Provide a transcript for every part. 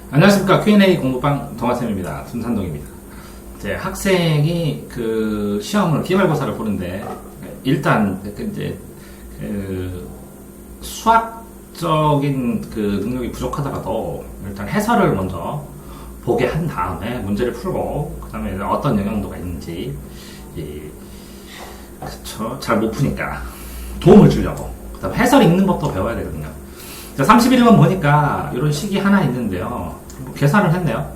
안녕하십니까. Q&A 공부방 동아쌤입니다. 순산동입니다. 이제 학생이 그 시험을 기말고사를 보는데 일단 이제 그 수학적인 그 능력이 부족하더라도 일단 해설을 먼저 보게 한 다음에 문제를 풀고 그 다음에 어떤 영향도가 있는지 그쵸 잘 못 푸니까 도움을 주려고 그 다음에 해설 읽는 법도 배워야 되거든요. 31번 보니까 이런 식이 하나 있는데요. 계산을 했네요.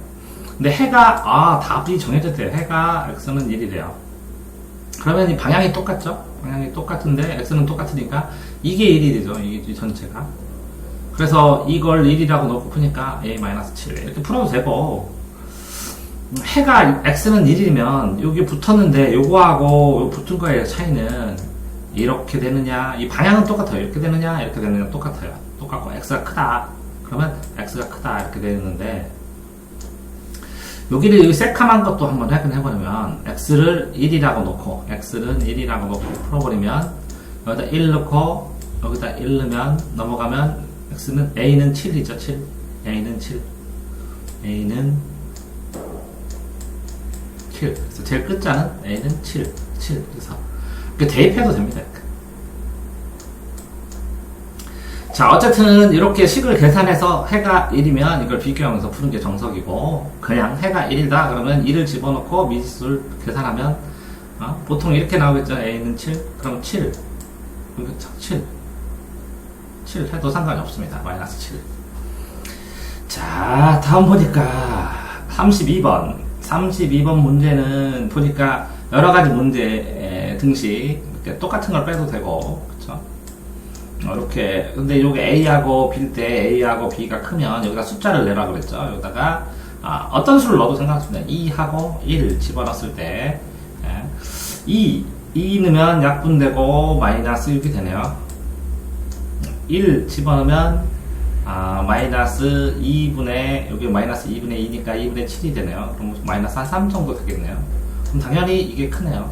근데 해가 답이 정해져 돼요. 해가 x는 1이래요. 그러면 이 방향이 똑같죠? 방향이 똑같은데 x는 똑같으니까 이게 1이 되죠. 이게 전체가. 그래서 이걸 1이라고 놓고 푸니까 a-7 이렇게 풀어도 되고, 해가 x는 1이면 여기 붙었는데 요거하고 붙은 거의 차이는 이렇게 되느냐, 이 방향은 똑같아요. 이렇게 되느냐 이렇게 되느냐 똑같아요. 똑같고 x가 크다 그러면 x가 크다 이렇게 되는데, 여기를 새카만 것도 한번 해보려면 x를 1이라고 놓고 풀어버리면 여기다 1 넣고 여기다 1 넣으면 넘어가면 x는 a는 7이죠. 7 a는 7 그래서 제일 끝자는 a는 7 그래서 대입해도 됩니다. 자, 어쨌든 이렇게 식을 계산해서 해가 1이면 이걸 비교하면서 푸는 게 정석이고, 그냥 해가 1이다 그러면 1을 집어넣고 미지수를 계산하면 보통 이렇게 나오겠죠. a는 7 그럼 7 해도 상관이 없습니다. 마이너스 7. 자, 다음 보니까 32번 문제는 보니까 여러가지 문제 등식 똑같은 걸 빼도 되고, 그쵸? 이렇게. 근데 요게 A하고 B일 때 A하고 B가 크면 여기다 숫자를 내라 그랬죠. 여기다가 어떤 수를 넣어도 상관없습니다. 2하고 1 집어넣었을 때 2 넣으면 약분되고 마이너스 이렇게 되네요. 1 집어넣으면 마이너스 2분의 여기 마이너스 2분의 2니까 2분의 7이 되네요. 그럼 마이너스 한 3 정도 되겠네요. 그럼 당연히 이게 크네요.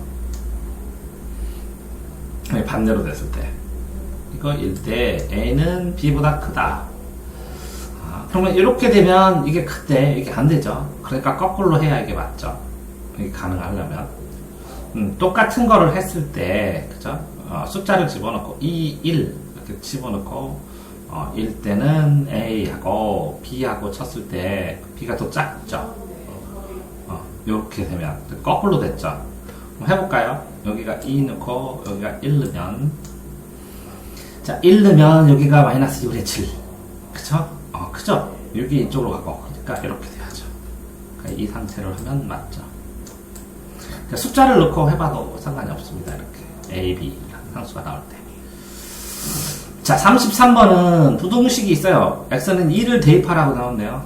반대로 됐을 때 이거일 때 A는 B보다 크다. 그러면 이렇게 되면 이게 크대. 이게 안 되죠. 그러니까 거꾸로 해야 이게 맞죠. 이게 가능하려면. 똑같은 거를 했을 때, 그죠? 숫자를 집어넣고, 2, 1, 이렇게 집어넣고, 1 때는 A하고 B하고 쳤을 때, B가 더 작죠? 이렇게 되면, 거꾸로 됐죠? 한번 해볼까요? 여기가 2 넣고, 여기가 1 넣으면, 자, 1 넣으면 여기가 마이너스 2분의 7. 그쵸? 그죠? 여기 이쪽으로 가고. 그러니까 이렇게 돼야죠. 그러니까 이 상태로 하면 맞죠. 그러니까 숫자를 넣고 해봐도 상관이 없습니다. 이렇게. A, B 상수가 나올 때. 자, 33번은 부등식이 있어요. x는 2를 대입하라고 나오네요.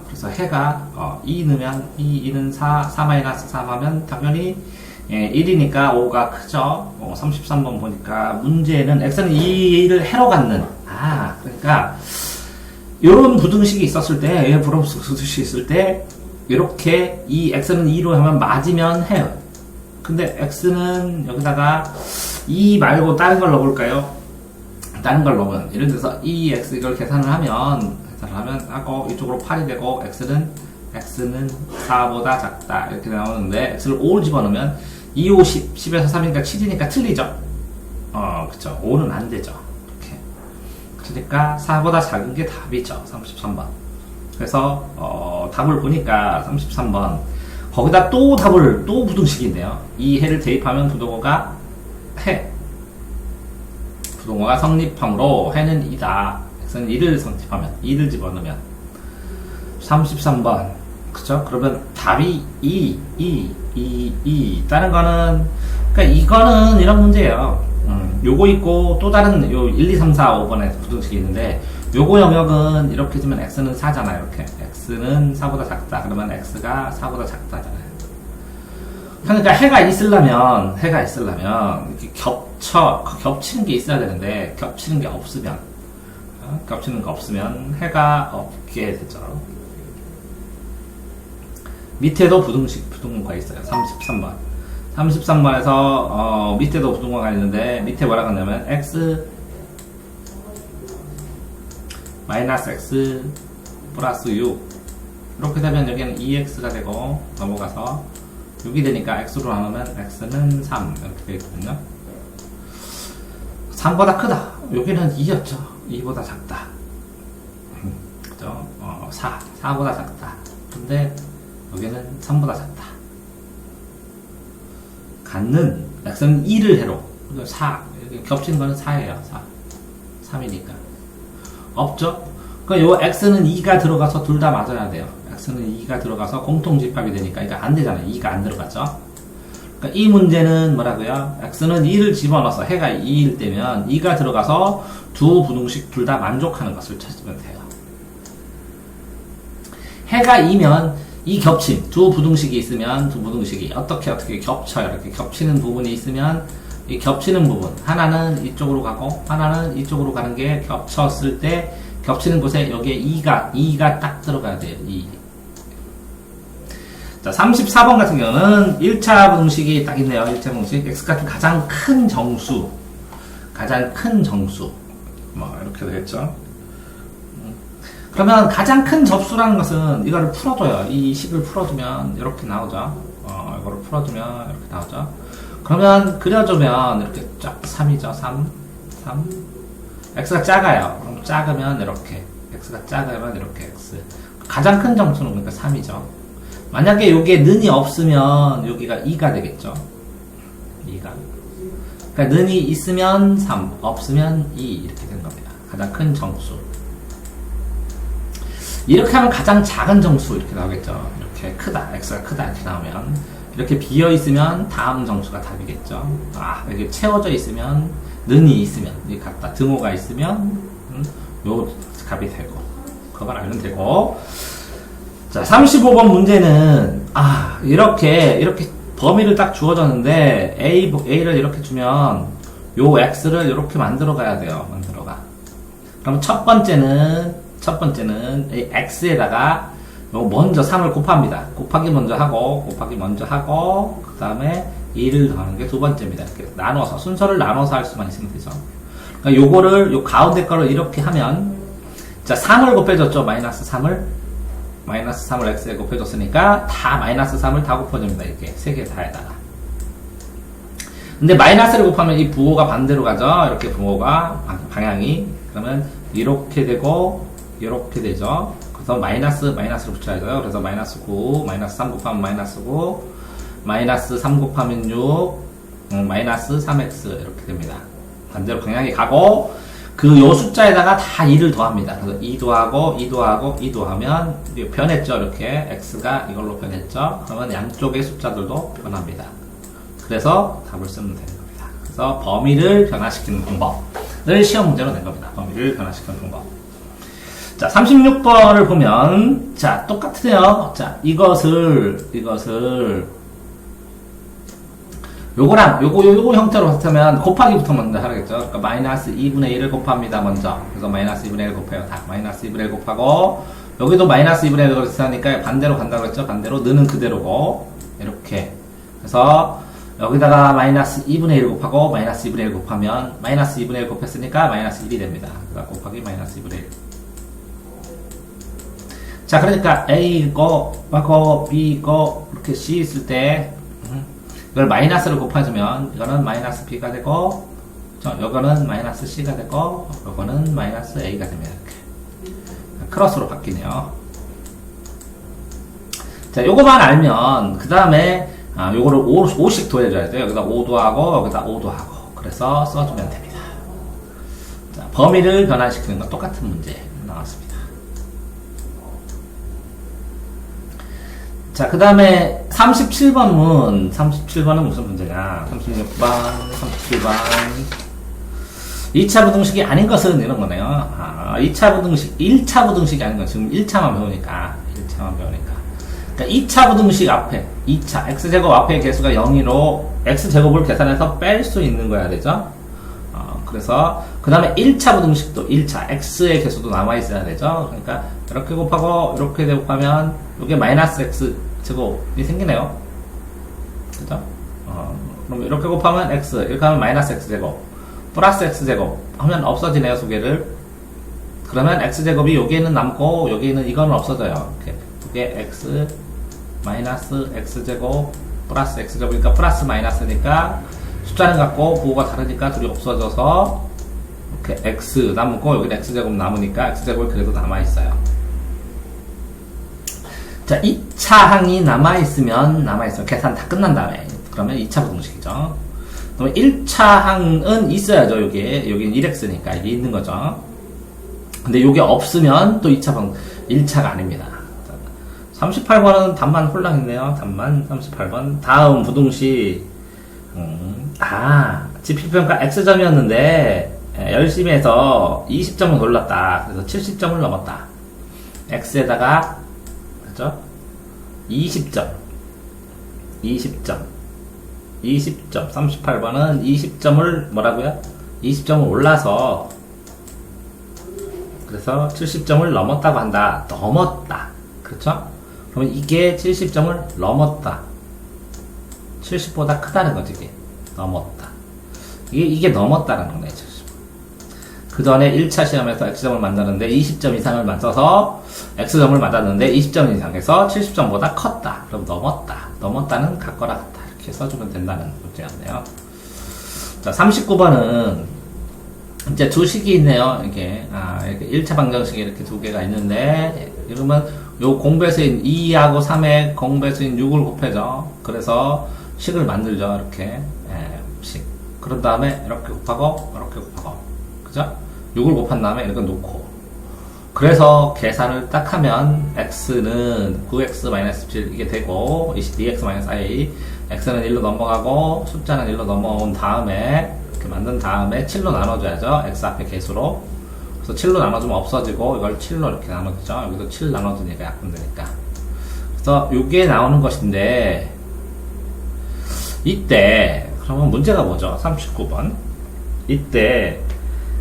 그래서 해가 2 넣으면 2는 4 마이너스 3 하면 당연히 1이니까 5가 크죠. 33번 보니까 문제는 x는 2를 해로 갖는. 그러니까 요런 부등식이 있었을 때, 부등식이 있을 때 이렇게 이 x는 2로 하면 맞으면 해요. 근데 x는 여기다가 2 말고 다른 걸 넣어볼까요? 다른 걸 넣으면 예를 들어서 2x 이걸 계산을 하면 하고 이쪽으로 8이 되고 x는 4보다 작다 이렇게 나오는데 x를 5를 집어넣으면 2, 5, 10, 10에서 3이니까 7이니까 틀리죠? 그쵸. 5는 안 되죠. 이렇게. 그러니까 4보다 작은 게 답이죠. 33번. 그래서, 답을 보니까 33번. 거기다 또 부등식인데요. 이 해를 대입하면 부동어가 성립하므로 해는 2다. x는 2를 성립하면, 2를 집어넣으면. 33번. 그쵸? 그러면 답이 2. 다른 거는, 그러니까 이거는 이런 문제예요. 요거 있고, 또 다른, 요 1, 2, 3, 4, 5번에 부등식이 있는데, 요거 영역은 이렇게 주면 x는 4잖아요. 이렇게. x는 4보다 작다. 그러면 x가 4보다 작다잖아요. 그러니까 해가 있으려면, 이렇게 겹치는 게 있어야 되는데, 겹치는 게 없으면 해가 없게 되죠. 밑에도 부등호가 있어요. 33번에서 밑에도 부등호가 있는데 밑에 뭐라고 하냐면 x 마이너스 x 플러스 6 이렇게 되면 여기는 2x가 되고 넘어가서 6이 되니까 x로 나누면 x는 3 이렇게 되거든요. 3보다 크다. 여기는 2였죠. 2보다 작다. 그죠? 4보다 작다. 근데 여기는 3보다 작다. 갖는 x는 2를 해로 4 겹치는 거는 4예요. 4 3이니까 없죠? 그러니까 요 x는 2가 들어가서 둘 다 맞아야 돼요. x는 2가 들어가서 공통집합이 되니까 이거 안 되잖아요. 2가 안 들어갔죠? 그러니까 이 문제는 뭐라고요? x는 2를 집어넣어서 해가 2일 때면 2가 들어가서 두 부등식 둘 다 만족하는 것을 찾으면 돼요. 해가 2면 이 겹침, 두 부등식이 있으면 두 부등식이 어떻게 겹쳐요. 이렇게 겹치는 부분이 있으면 이 겹치는 부분, 하나는 이쪽으로 가고 하나는 이쪽으로 가는 게 겹쳤을 때 겹치는 곳에 여기에 2가 딱 들어가야 돼요. 2. 자, 34번 같은 경우는 1차 부등식이 딱 있네요. 1차 부등식. x가 가장 큰 정수. 뭐, 이렇게 되겠죠. 그러면 가장 큰 접수라는 것은 이거를 풀어줘요. 이 식을 풀어주면 이렇게 나오죠. 이거를 풀어주면 이렇게 나오죠. 그러면 그려주면 이렇게 쫙 3이죠. 3. x가 작아요. 그럼 작으면 이렇게. x가 작으면 이렇게 x. 가장 큰 정수는 그러니까 3이죠. 만약에 여기에 는이 없으면 여기가 2가 되겠죠. 2가. 그러니까 는이 있으면 3, 없으면 2 이렇게 되는 겁니다. 가장 큰 정수. 이렇게 하면 가장 작은 정수 이렇게 나오겠죠. 이렇게 크다, x가 크다 이렇게 나오면 이렇게 비어 있으면 다음 정수가 답이겠죠. 이렇게 채워져 있으면 는이 있으면 이 같다. 등호가 있으면 요 값이 되고 그걸 알면 되고. 자, 35번 문제는 이렇게 범위를 딱 주어졌는데 a를 이렇게 주면 요 x를 이렇게 만들어 가야 돼요. 그럼 첫 번째는 이 x에다가 요 먼저 3을 곱합니다. 곱하기 먼저 하고 그 다음에 2를 더하는 게 두 번째입니다. 이렇게 나눠서 순서를 나눠서 할 수만 있으면 되죠. 그러니까 요거를 요 가운데 거를 이렇게 하면 자 3을 곱해줬죠. 마이너스 3을 x에 곱해줬으니까 다 마이너스 3을 다 곱해줍니다. 이렇게 세 개 다에다가. 근데 마이너스를 곱하면 이 부호가 반대로 가죠. 이렇게 부호가 방향이. 그러면 이렇게 되고 이렇게 되죠. 그래서 마이너스를 붙여야죠. 그래서 마이너스 9, 마이너스 3 곱하면 마이너스 9, 마이너스 3 곱하면 6, 마이너스 3x 이렇게 됩니다. 반대로 방향이 가고 요 숫자에다가 다 2를 더합니다. 그래서 2 더하면 변했죠. 이렇게 x가 이걸로 변했죠. 그러면 양쪽의 숫자들도 변합니다. 그래서 답을 쓰면 되는 겁니다. 그래서 범위를 변화시키는 방법을 시험 문제로 낸 겁니다. 범위를 변화시키는 방법. 자, 36번을 보면 자, 똑같으네요. 자, 이것을 요거랑 요거 형태로 하면 곱하기부터 먼저 하겠죠. 그러니까 마이너스 2분의 1을 곱합니다. 먼저. 그래서 마이너스 2분의 1 곱해요. 다 마이너스 2분의 1 곱하고 여기도 마이너스 2분의 1을 했으니까 반대로 간다고 했죠. 반대로 는은 그대로고 이렇게. 그래서 여기다가 마이너스 2분의 1 곱하고 마이너스 2분의 1 곱하면 마이너스 2분의 1 곱했으니까 마이너스 1이 됩니다. 그러니까 곱하기 마이너스 2분의 1. 자, 그러니까 A 거, B 거, 이렇게 C 있을 때, 이걸 마이너스를 곱해주면, 이거는 마이너스 B가 되고, 이거는 마이너스 C가 되고, 이거는 마이너스 A가 됩니다. 이렇게. 크로스로 바뀌네요. 자, 요거만 알면, 그 다음에, 요거를 5씩 더해줘야 돼요. 여기다 5도 하고, 여기다 5도 하고. 그래서 써주면 됩니다. 자, 범위를 변환시키는 건 똑같은 문제 나왔습니다. 자, 그 다음에 37번은 무슨 문제냐. 36번, 37번. 2차 부등식이 아닌 것은 이런 거네요. 1차 부등식이 아닌 건 지금 1차만 배우니까. 그러니까 2차 부등식 앞에, x제곱 앞에 개수가 0이로 x제곱을 계산해서 뺄 수 있는 거야 되죠? 그래서, 그 다음에 1차 부등식도 1차, x의 개수도 남아있어야 되죠? 그러니까, 이렇게 곱하고, 이렇게 곱하면, 이게 마이너스 x 제곱이 생기네요. 그죠? 그럼 이렇게 곱하면 x, 이렇게 하면 마이너스 x제곱, 플러스 x제곱 하면 없어지네요, 두 개를. 그러면 x제곱이 여기에는 남고, 여기에는 이거는 없어져요. 이렇게 두 개 x 마이너스 x제곱 플러스 x제곱이니까 플러스 마이너스니까 숫자는 같고 부호가 다르니까 둘이 없어져서 이렇게 x 남고 여기 x제곱 남으니까 x제곱이 그래도 남아있어요. 자, 2차 항이 남아있으면 계산 다 끝난 다음에 그러면 2차 부등식이죠. 그러면 1차 항은 있어야죠. 여기는 1x니까 이게 있는 거죠. 근데 이게 없으면 또 2차 방 1차가 아닙니다. 38번은 답만 홀랑했네요. 답만 38번. 다음 부등식. 지필평가 X점이었는데 열심히 해서 20점을 올랐다. 그래서 70점을 넘었다. X에다가 그죠? 20점 38번은 20점을 뭐라고요? 20점을 올라서 그래서 70점을 넘었다고 한다. 넘었다. 그렇죠? 그러면 이게 70점을 넘었다. 70보다 크다는 거지, 이게. 넘었다. 이게 넘었다는 거네, 70. 그 전에 1차 시험에서 X점을 만드는데 20점 이상을 맞춰서 X점을 맞았는데 20점 이상에서 70점보다 컸다. 그럼 넘었다. 넘었다는 같거나 같다. 이렇게 써주면 된다는 문제였네요. 자, 39번은 이제 두 식이 있네요. 이렇게 1차 방정식이 이렇게 두 개가 있는데, 이러면 요 공배수인 2하고 3에 공배수인 6을 곱해줘. 그래서 식을 만들죠. 이렇게. 식. 그런 다음에 이렇게 곱하고, 이렇게 곱하고. 그죠? 6을 곱한 다음에 이렇게 놓고. 그래서 계산을 딱 하면, x는 9x-7 이게 되고, 2x-i, x는 1로 넘어가고, 숫자는 1로 넘어온 다음에, 이렇게 만든 다음에 7로 나눠줘야죠. x 앞에 개수로. 그래서 7로 나눠주면 없어지고 이걸 7로 이렇게 나눠주죠. 여기도 7 나눠주니까 약분되니까. 그래서 이게 나오는 것인데 이때 그러면 문제가 뭐죠? 39번. 이때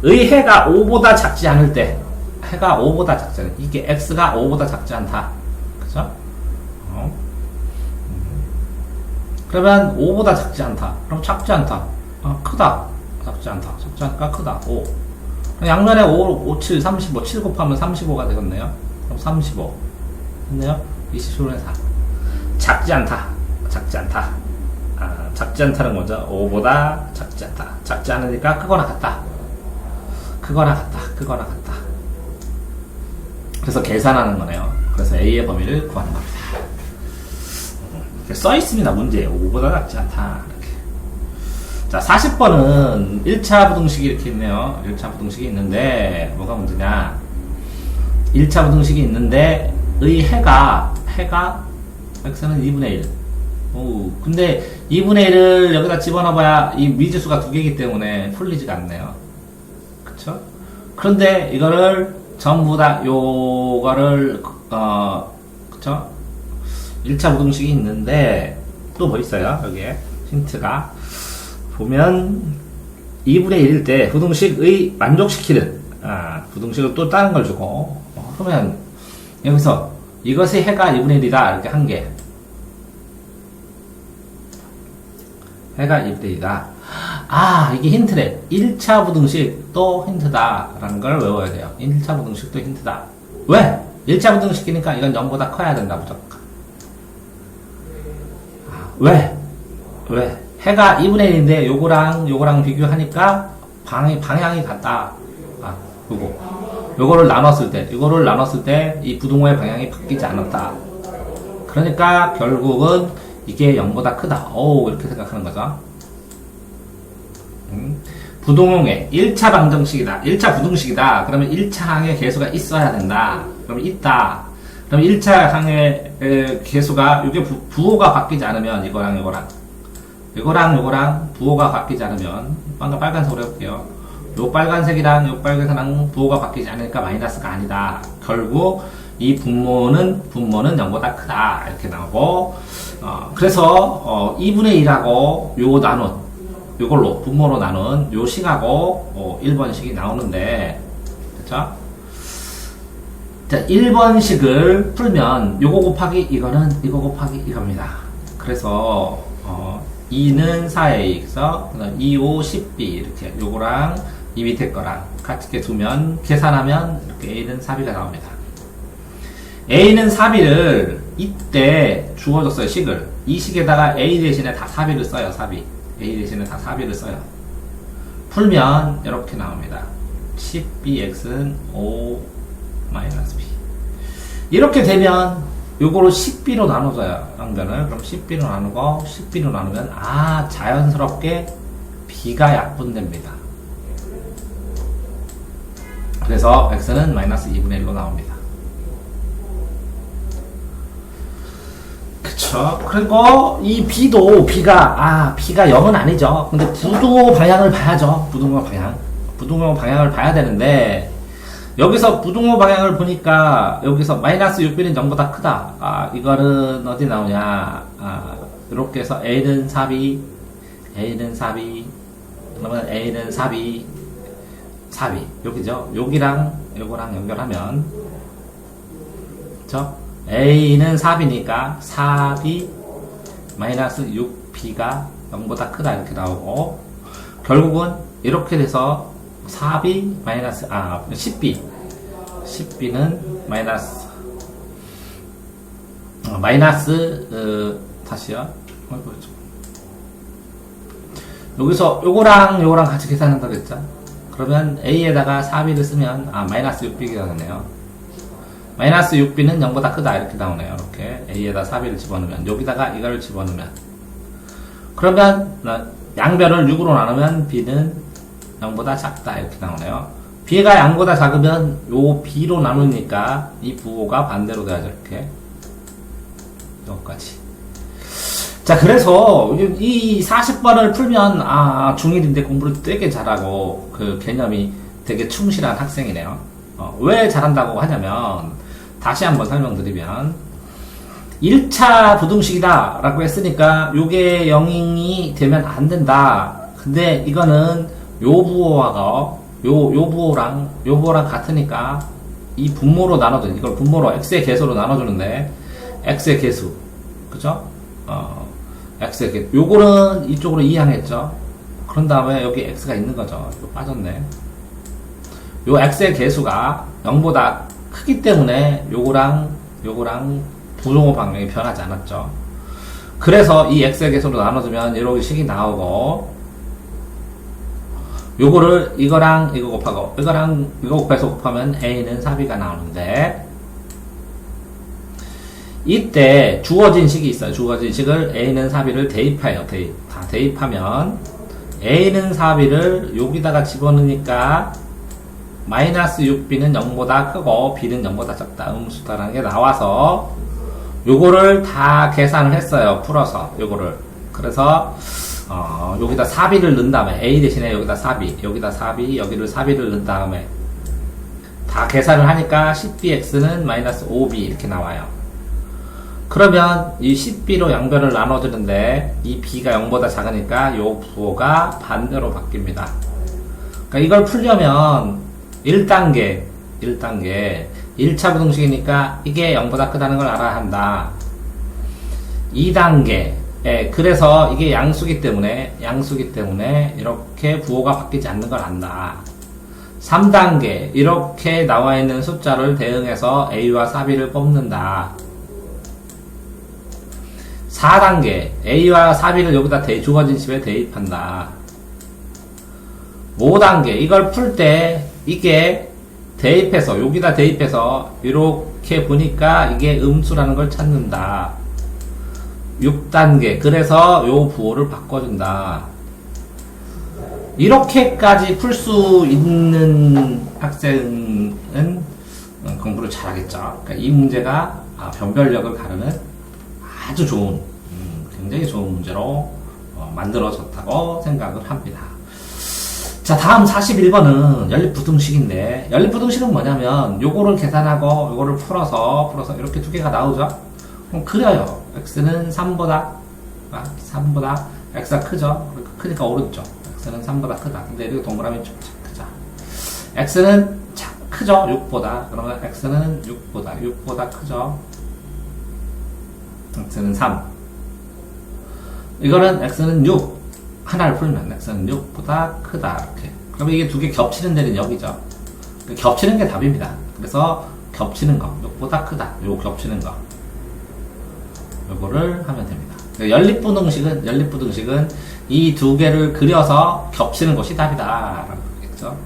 의 해가 5보다 작지 않을 때, 해가 5보다 작지 않을 때, 이게 x가 5보다 작지 않다. 그죠? 그러면 5보다 작지 않다. 그럼 작지 않다. 크다. 작지 않다. 작지 않으니까 크다. 5. 양면에 5, 7, 35. 7 곱하면 35가 되겠네요. 그럼 35. 됐네요? 20분의 4. 작지 않다. 작지 않다. 작지 않다는 거죠. 5보다 작지 않다. 작지 않으니까 크거나 같다. 크거나 같다. 크거나 같다. 그래서 계산하는 거네요. 그래서 A의 범위를 구하는 겁니다. 이렇게 써 있습니다. 문제에 5보다 작지 않다. 이렇게. 자, 40번은 1차 부등식이 이렇게 있네요. 1차 부등식이 있는데, 뭐가 문제냐. 1차 부등식이 있는데, 의 해가, x는 2분의 1. 오, 근데 2분의 1을 여기다 집어넣어봐야 이 미지수가 두 개이기 때문에 풀리지가 않네요. 그쵸? 그런데 이거를 전부 다 요거를, 그쵸? 1차 부등식이 있는데, 또 뭐 있어요? 여기에 힌트가. 보면 2분의 1일 때 부등식의 만족시키는 부등식을 또 다른 걸 주고, 그러면 여기서 이것의 해가 2분의 1이다 이렇게 한 개, 해가 2분의 1이다. 이게 힌트래. 1차 부등식 또 힌트다 라는 걸 외워야 돼요. 1차 부등식도 힌트다. 왜? 1차 부등식이니까 이건 0보다 커야 된다 무조건. 왜? 해가 2분의 1인데 요거랑 비교하니까 방향이 같다. 요거를 나눴을 때 이 부등호의 방향이 바뀌지 않았다. 그러니까 결국은 이게 0보다 크다. 이렇게 생각하는 거죠. 부등호의 1차 방정식이다. 1차 부등식이다. 그러면 1차 항의 개수가 있어야 된다. 그러면 있다. 그럼 1차 항의 개수가, 이게 부호가 바뀌지 않으면 이거랑 부호가 바뀌지 않으면, 방금 빨간색으로 해볼게요. 요 빨간색이랑 부호가 바뀌지 않으니까 마이너스가 아니다. 결국 이 분모는 0보다 크다. 이렇게 나오고, 그래서 2분의 1하고 요걸로 분모로 나눈 요 식하고 1번식이 나오는데, 그쵸? 자, 1번식을 풀면 요거 곱하기 이거는 이거 곱하기 이겁니다. 그래서 2는 4a, 그래서 2, 5, 10b 이렇게 요거랑 이 밑에 거랑 같이 두면 계산하면 이렇게 a는 4b가 나옵니다. a는 4b를 이때 주어졌어요. 식을. 이 식에다가 a 대신에 다 4b를 써요. 4b. a 대신에 다 4b를 써요. 풀면 이렇게 나옵니다. 10bx는 5 마이너스 b. 이렇게 되면 요거를 10b로 나눠줘요. 양변을. 그럼 10b로 나누고 10b로 나누면 자연스럽게 b가 약분됩니다. 그래서 x는 마이너스 2분의 1로 나옵니다. 그쵸. 그리고 이 b도 b가 0은 아니죠. 근데 부등호 방향을 봐야죠. 부등호 방향. 부등호 방향을 봐야 되는데 여기서 부등호 방향을 보니까 여기서 마이너스 6b는 0보다 크다. 이거는 어디 나오냐. 이렇게 해서 a는 4b, a는 4b, 그러면 a는 4b, 4b. 여기죠. 여기랑 요거랑 연결하면, 그쵸? a는 4b니까 4b 마이너스 6b가 0보다 크다. 이렇게 나오고, 결국은 이렇게 돼서 4b 마이너스 10b는 마이너스 다시요. 여기서 요거랑 같이 계산한다고 했죠. 그러면 a에다가 4b를 쓰면 마이너스 6b가 되네요. 마이너스 6b는 0보다 크다. 이렇게 나오네요. 이렇게 a에다 4b를 집어넣으면, 여기다가 이거를 집어넣으면, 그러면 양변을 6으로 나누면 b는 0보다 작다. 이렇게 나오네요. b가 0보다 작으면 요 b로 나누니까 이 부호가 반대로 돼야죠. 이렇게 여기까지. 자, 그래서 이 40번을 풀면 중1인데 공부를 되게 잘하고 그 개념이 되게 충실한 학생이네요. 왜 잘한다고 하냐면, 다시 한번 설명드리면, 1차 부등식이다 라고 했으니까 요게 0이 되면 안 된다. 근데 이거는 요 부호랑 같으니까 이 분모로 나눠줘. 이걸 분모로 x의 개수로 나눠주는데, x의 개수, 그죠? x의 개수. 요거는 이쪽으로 이항했죠. 그런 다음에 여기 x가 있는 거죠. 이거 빠졌네. 요 x의 개수가 0보다 크기 때문에 요거랑 부등호 방향이 변하지 않았죠. 그래서 이 x의 개수로 나눠주면 이렇게 식이 나오고, 요거를 이거랑 이거 곱하고 이거랑 이거 곱해서 곱하면 a는 4b가 나오는데, 이때 주어진 식이 있어요. 주어진 식을 a는 4b를 대입해요. 다 대입하면 a는 4b를 여기다가 집어넣으니까 마이너스 6b는 0보다 크고 b는 0보다 작다. 음수다라는 게 나와서 요거를 다 계산을 했어요. 풀어서 요거를. 그래서 여기다 4b를 넣은 다음에 a 대신에 여기다 4b, 여기다 4b, 여기를 4b를 넣은 다음에 다 계산을 하니까 10bx는 마이너스 5b 이렇게 나와요. 그러면 이 10b로 양변을 나눠주는데 이 b가 0보다 작으니까 요 부호가 반대로 바뀝니다. 그러니까 이걸 풀려면 1단계 1차 부등식이니까 이게 0보다 크다는 걸 알아야 한다. 2단계, 그래서 이게 양수기 때문에 이렇게 부호가 바뀌지 않는 걸 안다. 3단계, 이렇게 나와 있는 숫자를 대응해서 a와 4b를 뽑는다. 4단계, a와 4b를 여기다 주어진 식에 대입한다. 5단계, 이걸 풀 때 이게 대입해서, 여기다 대입해서 이렇게 보니까 이게 음수라는 걸 찾는다. 6단계, 그래서 요 부호를 바꿔준다. 이렇게까지 풀 수 있는 학생은 공부를 잘하겠죠. 그러니까 이 문제가 변별력을 가르는 아주 좋은, 굉장히 좋은 문제로 만들어졌다고 생각을 합니다. 자, 다음 41번은 연립부등식인데, 연립부등식은 뭐냐면 요거를 계산하고 요거를 풀어서 이렇게 두 개가 나오죠. 그럼 그려요. x는 3보다 x가 크죠. 크니까 오른쪽. x는 3보다 크다. 근데 이렇게 동그라미 좀 크죠. x는 크죠. 6보다. 그러면 x는 6보다 크죠. x는 3. 이거는 x는 6. 하나를 풀면 x는 6보다 크다. 이렇게. 그러면 이게 두 개 겹치는 데는 여기죠. 겹치는 게 답입니다. 그래서 겹치는 거, 요거보다 크다. 요거 겹치는 거. 요거를 하면 됩니다. 연립부등식은 이 두 개를 그려서 겹치는 것이 답이다. 라고 하겠죠.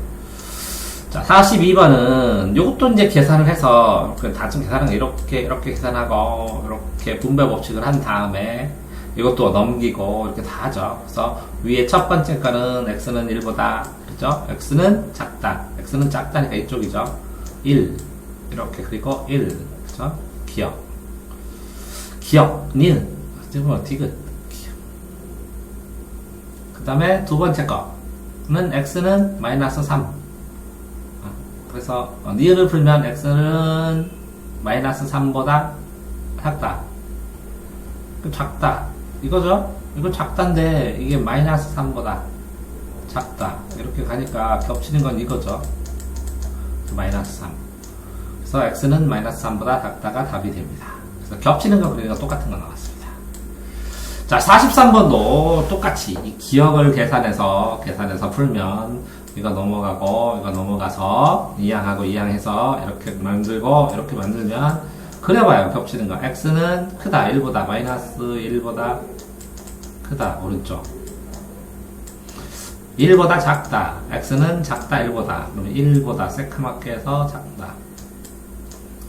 자, 42번은 요것도 이제 계산을 해서, 단순 계산은 이렇게 계산하고, 이렇게 분배 법칙을 한 다음에, 이것도 넘기고, 이렇게 다 하죠. 그래서 위에 첫 번째 거는 x는 1보다, 그죠? x는 작다. x는 작다니까 이쪽이죠. 1. 이렇게, 그리고 1. 그죠? 기억. 니은. 뭐, 디귿. 그 다음에 두 번째 거는 x는 마이너스 3. 그래서 니은을 풀면 x는 마이너스 3보다 작다. 작다. 이거죠? 이거 작다인데 이게 마이너스 3보다 작다. 이렇게 가니까 겹치는 건 이거죠. 마이너스 3. 그래서 x는 마이너스 3보다 작다가 답이 됩니다. 그래서 겹치는 거 그러니까 똑같은 거 나왔습니다. 자, 43번도 똑같이 이 기억을 계산해서 풀면 이거 넘어가서 이항하고 이항해서 이렇게 만들고 이렇게 만들면 그려봐요. 겹치는 거. x는 크다. 1보다 마이너스 1보다 크다. 오른쪽. 1보다 작다. x는 작다. 1보다. 그러면 1보다 새카맣게 해서 작다.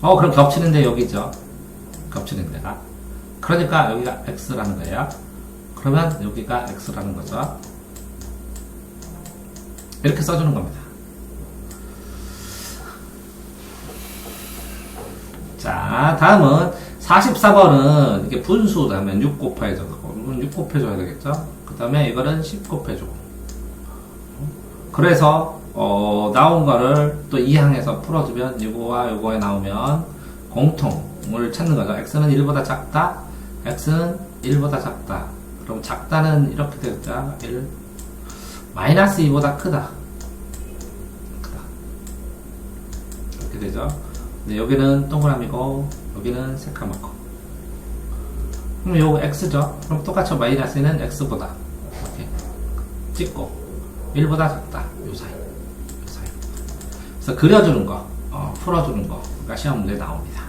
그럼 겹치는데 여기죠. 겹치는 데가. 그러니까 여기가 x라는 거예요. 그러면 여기가 x라는 거죠. 이렇게 써주는 겁니다. 자, 다음은 44번은 이게 분수 다음에 6 곱해줘. 6 곱해줘야 되겠죠? 그 다음에 이거는 10 곱해주고. 그래서, 나온 거를 또 이항해서 풀어주면 이거와 요거에 나오면 공통을 찾는 거죠. x는 1보다 작다. x는 1보다 작다. 그럼 작다는 이렇게 되겠죠? 1. 마이너스 2보다 크다. 이렇게 되죠. 근데 여기는 동그라미고, 여기는 새까맣고. 그럼 요거 x죠? 그럼 똑같이 마이너스는 x보다. 이렇게 찍고, 1보다 작다. 요 사이. 그래서 그려주는 거, 풀어주는 거. 그러니까 시험 문제에 나옵니다.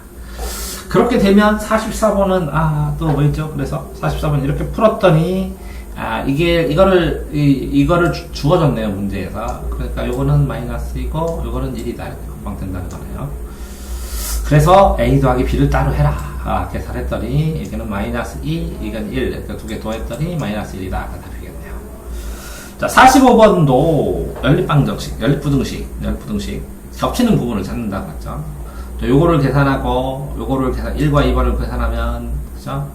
그렇게 되면 44번은, 또 뭐 있죠? 그래서 44번 이렇게 풀었더니, 이거를 주어졌네요, 문제에서. 그러니까 요거는 마이너스이고, 요거는 1이다. 이렇게 금방 된다는 거네요. 그래서 A 더하기 B를 따로 해라. 계산했더니, 여기는 마이너스 2, 이건 1. 이렇게 두 개 더했더니 마이너스 1이다. 답이겠네요. 자, 45번도 연립부등식. 겹치는 부분을 찾는다고 했죠. 요거를 계산하고, 1과 2번을 계산하면, 그죠?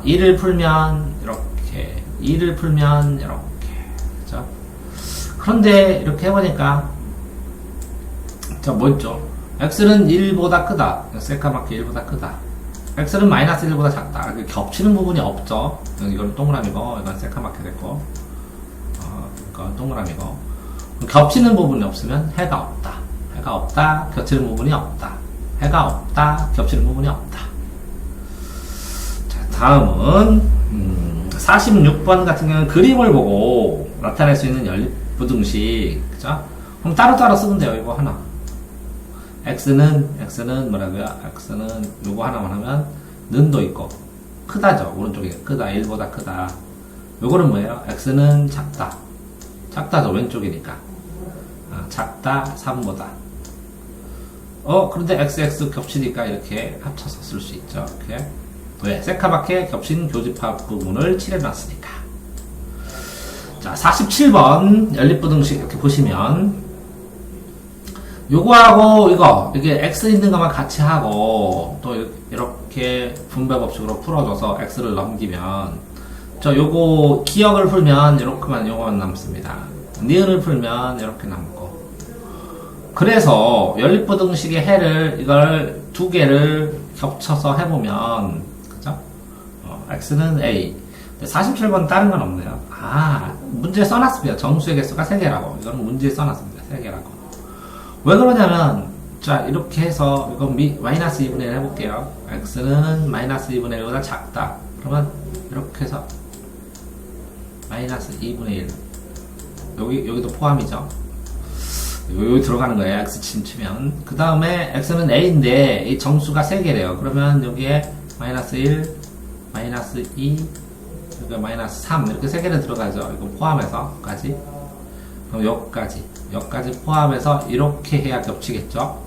1을 풀면, 이렇게. 2를 풀면 이렇게, 그죠? 그런데 이렇게 해보니까 뭐 있죠? x는 1보다 크다. 새까맣게 1보다 크다. x는 마이너스 1보다 작다. 겹치는 부분이 없죠. 이건 동그라미고 이건 새까맣게 됐고, 이건 동그라미고. 겹치는 부분이 없으면 해가 없다. 겹치는 부분이 없다. 해가 없다. 겹치는 부분이 없다. 자, 다음은 46번 같은 경우는 그림을 보고 나타낼 수 있는 연립부등식, 그죠? 그럼 따로따로 쓰면 돼요, 이거 하나. x는 뭐라고요? x는 요거 하나만 하면, 는도 있고, 크다죠? 오른쪽에 크다, 1보다 크다. 요거는 뭐예요? x는 작다죠? 왼쪽이니까. 작다, 3보다. 그런데 x 겹치니까 이렇게 합쳐서 쓸 수 있죠, 이렇게. 왜? 새카맣게 겹친 교집합 부분을 칠해놨으니까. 자, 47번 연립부등식 이렇게 보시면 요거하고 이게 x 있는 것만 같이 하고 또 이렇게 분배 법칙으로 풀어줘서 x를 넘기면 요거 기억을 풀면 요거만 남습니다. 니은을 풀면 이렇게 남고. 그래서 연립부등식의 해를 이걸 두 개를 겹쳐서 해보면 x는 a. 47번 다른 건 없네요. 문제에 써놨습니다. 정수의 개수가 3개라고. 이거는 문제에 써놨습니다. 3개라고. 왜 그러냐면, 자, 이렇게 해서, 이건 마이너스 2분의 1 해볼게요. x는 마이너스 2분의 1보다 작다. 그러면, 이렇게 해서, 마이너스 2분의 1. 여기도 포함이죠. 여기 들어가는 거예요. x 치면. 그 다음에 x는 a인데 이 정수가 3개래요. 그러면 여기에 마이너스 1, 마이너스 2, 여기 마이너스 3 이렇게 3개를 들어가죠. 이거 포함해서까지. 그럼 여기까지 포함해서 이렇게 해야 겹치겠죠.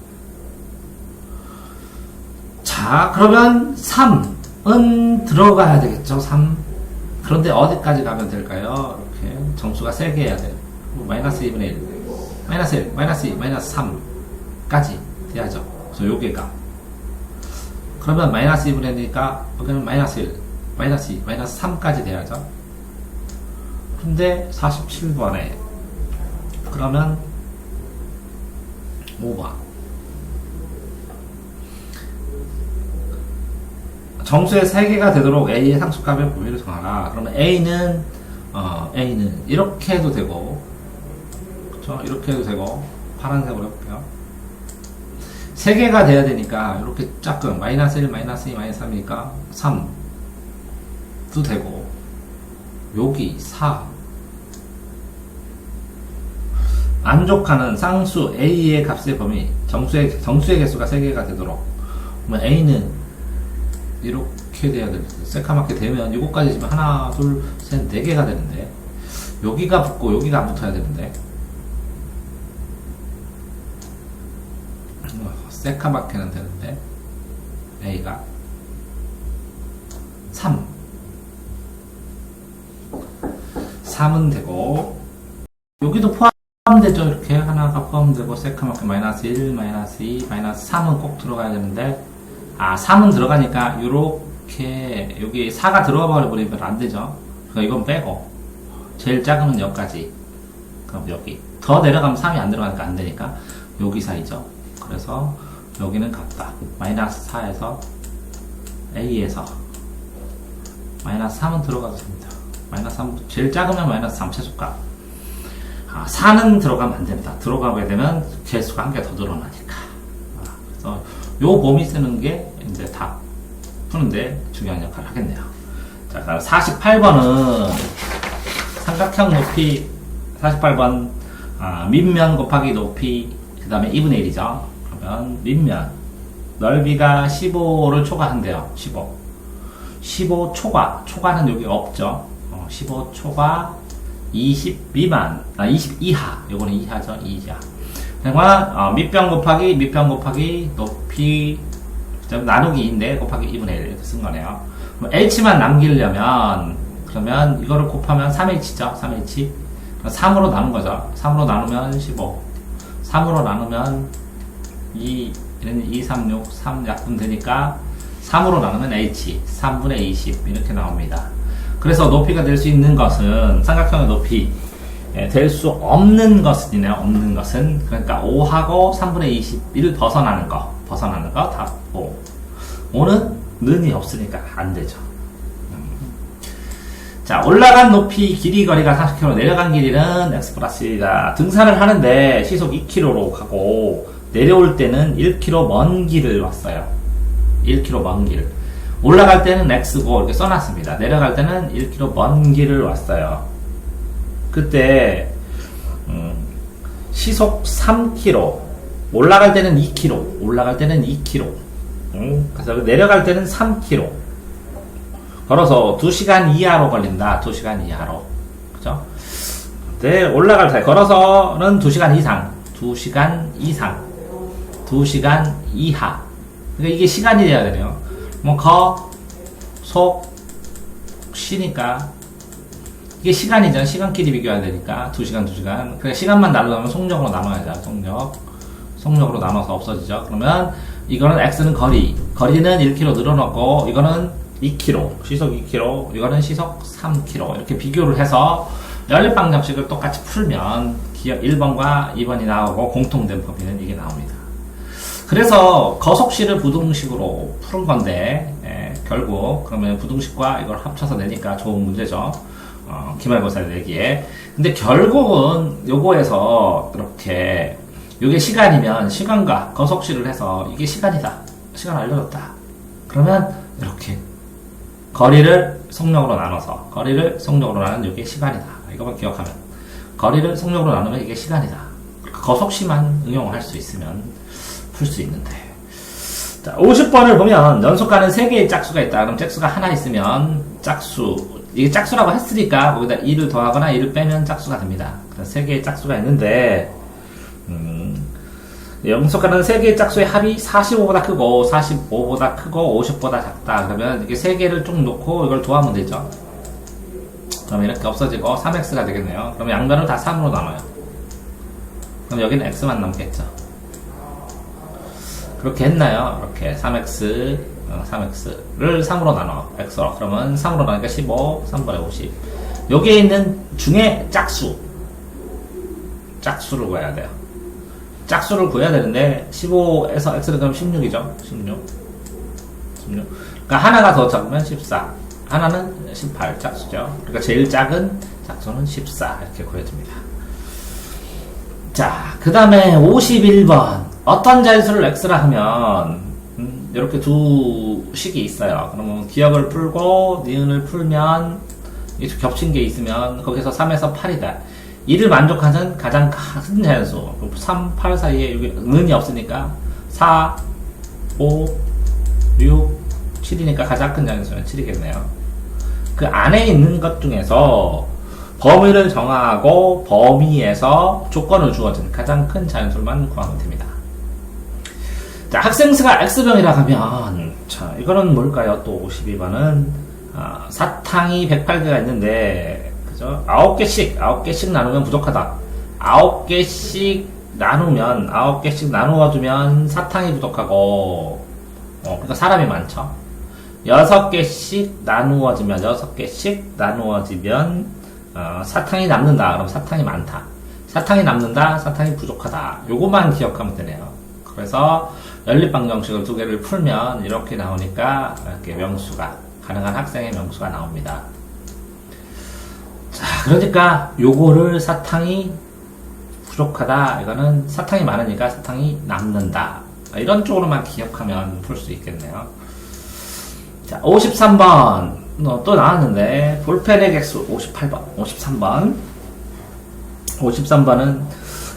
자, 그러면 3은 들어가야 되겠죠. 3. 그런데 어디까지 가면 될까요? 이렇게 정수가 3개 해야 돼요. 마이너스 2분의 1, 마이너스 1, 마이너스 2, 마이너스 3까지 돼야죠. 그래서 요게가. 그러면 마이너스 2분의 1이니까 여기는 마이너스 1, 마이너스 2, 마이너스 3까지 돼야죠. 근데 47번에 그러면 5번 정수의 3개가 되도록 A의 상수값의 범위를 정하라. 그러면 A는 이렇게 해도 되고, 그쵸? 이렇게 해도 되고, 파란색으로 해볼게요. 3개가 돼야 되니까, 이렇게 짝꿍, 마이너스 1, 마이너스 2, 마이너스 3이니까, 3도 되고, 여기 4. 만족하는 쌍수 A의 값의 범위, 정수의 개수가 3개가 되도록. 그러면 A는 이렇게 돼야 되는데, 새까맣게 되면 이거까지 지금 하나, 둘, 셋, 4개가 되는데, 여기가 붙고 여기가 안 붙어야 되는데, 새까맣게는 되는데, A가 3은 되고, 여기도 포함되죠. 이렇게 하나가 포함되고, 새까맣게 마이너스 1, 마이너스 2, 마이너스 3은 꼭 들어가야 되는데, 3은 들어가니까, 요렇게, 여기 4가 들어가 버리면 안 되죠. 그러니까 이건 빼고, 제일 작은 건 여기까지. 그럼 여기. 더 내려가면 3이 안 들어가니까 안 되니까, 여기 사이죠. 그래서, 여기는 같다. 마이너스 4에서, A에서, 마이너스 3은 들어가도 됩니다. 마이너스 3, 제일 작으면 마이너스 3 최소값. 4는 들어가면 안 됩니다. 들어가게 되면 개수가 한 개 더 늘어나니까. 그래서, 요 범위 쓰는 게 이제 다 푸는데 중요한 역할을 하겠네요. 자, 그럼 48번은 삼각형 높이, 48번, 밑면 곱하기 높이, 그 다음에 2분의 1이죠. 그러면 밑면, 넓이가 15를 초과한대요. 15 초과는 여기 없죠. 15 초과, 20 미만, 20 이하, 요거는 이하죠. 이하. 그러니까 밑변 곱하기 높이 나누기 2인데 곱하기 2분의 1 이렇게 쓴 거네요. H만 남기려면 그러면 이거를 곱하면 3H죠. 3H 3으로 나눈 거죠. 3으로 나누면 15, 3으로 나누면 2, 2, 3, 6, 3 약분 되니까 3으로 나누면 H 3분의 20 이렇게 나옵니다. 그래서 높이가 될 수 있는 것은 삼각형의 높이 될 수 없는 것은이네요. 없는 것은. 그러니까 5하고 3분의 21을 벗어나는 거 다 5. 5는 는이 없으니까 안 되죠. 자, 올라간 높이 길이 거리가 40km, 내려간 길이는 x 플러스 1이다. 등산을 하는데 시속 2km로 가고 내려올 때는 1km 먼 길을 왔어요. 1km 먼 길. 올라갈 때는 x고 이렇게 써놨습니다. 내려갈 때는 1km 먼 길을 왔어요. 그때 시속 3km, 올라갈 때는 2km, 그래서 내려갈 때는 3km. 걸어서 2시간 이하로 걸린다. 2시간 이하로. 그죠? 네, 올라갈 때 걸어서는 2시간 이상, 2시간 이하. 그러니까 이게 시간이 돼야 되네요. 속, 시니까 이게 시간이죠. 시간끼리 비교해야 되니까 2시간. 그러니까 시간만 나누면 속력으로 나눠야죠. 속력으로 나눠서 없어지죠. 그러면 이거는 x는 거리는 1km 늘어났고 이거는 2km, 시속 2km, 이거는 시속 3km 이렇게 비교를 해서 연립방정식을 똑같이 풀면 기억 1번과 2번이 나오고 공통된 범위는 이게 나옵니다. 그래서 거속식을 부등식으로 푸는 건데 결국 그러면 부등식과 이걸 합쳐서 내니까 좋은 문제죠. 기말고사 내기에. 근데 결국은 요거에서 이렇게 요게 시간이면 시간과 거속식을 해서 이게 시간이다. 시간 알려줬다. 그러면 이렇게 거리를 속력으로 나눠서 거리를 속력으로 나누는 이게 시간이다. 이것만 기억하면 거리를 속력으로 나누면 이게 시간이다. 거속시만 응용할 수 있으면 풀 수 있는데. 자, 50번을 보면 연속하는 3개의 짝수가 있다. 그럼 짝수가 하나 있으면 짝수, 이게 짝수라고 했으니까 거기다 2를 더하거나 2를 빼면 짝수가 됩니다. 그래서 3개의 짝수가 있는데, 연속하는 3개의 짝수의 합이 45보다 크고 45보다 크고 50보다 작다. 그러면 이게 3개를 쭉 놓고 이걸 더하면 되죠. 그럼 이렇게 없어지고 3x가 되겠네요. 그럼 양변을 다 3으로 나눠요. 그럼 여기는 x만 남겠죠. 그렇게 했나요? 이렇게 3x를 3으로 나눠 x로. 그러면 3으로 나누니까 15, 3분의 50. 여기에 있는 중에 짝수를 구해야 돼요. 짝수를 구해야 되는데 15에서 x를 그럼 16이죠. 16. 그러니까 하나가 더 작으면 14. 하나는 18 짝수죠. 그러니까 제일 작은 짝수는 14 이렇게 구해집니다. 자, 그 다음에 51번 어떤 자연수를 x라 하면 이렇게 두 식이 있어요. 그러면 기억을 풀고 니은을 풀면 겹친 게 있으면 거기서 3에서 8이다. 이를 만족하는 가장 큰 자연수 3, 8 사이에 여기 는이 없으니까 4, 5, 6, 7이니까 가장 큰 자연수는 7이겠네요. 그 안에 있는 것 중에서 범위를 정하고 범위에서 조건을 주어진 가장 큰 자연수만 구하면 됩니다. 자, 학생 수가 x병이라 하면, 자, 이거는 뭘까요? 또 52번은, 사탕이 108개가 있는데, 그죠? 9개씩 나누면 부족하다. 9개씩 나누어주면 사탕이 부족하고, 그러니까 사람이 많죠. 6개씩 나누어지면, 사탕이 남는다. 그럼 사탕이 많다. 사탕이 남는다. 사탕이 부족하다. 요것만 기억하면 되네요. 그래서 연립방정식을 2개를 풀면 이렇게 나오니까 이렇게 명수가, 가능한 학생의 명수가 나옵니다. 자, 그러니까 요거를 사탕이 부족하다. 이거는 사탕이 많으니까 사탕이 남는다. 이런 쪽으로만 기억하면 풀 수 있겠네요. 자, 53번. 또 나왔는데, 볼펜의 개수 58번. 53번은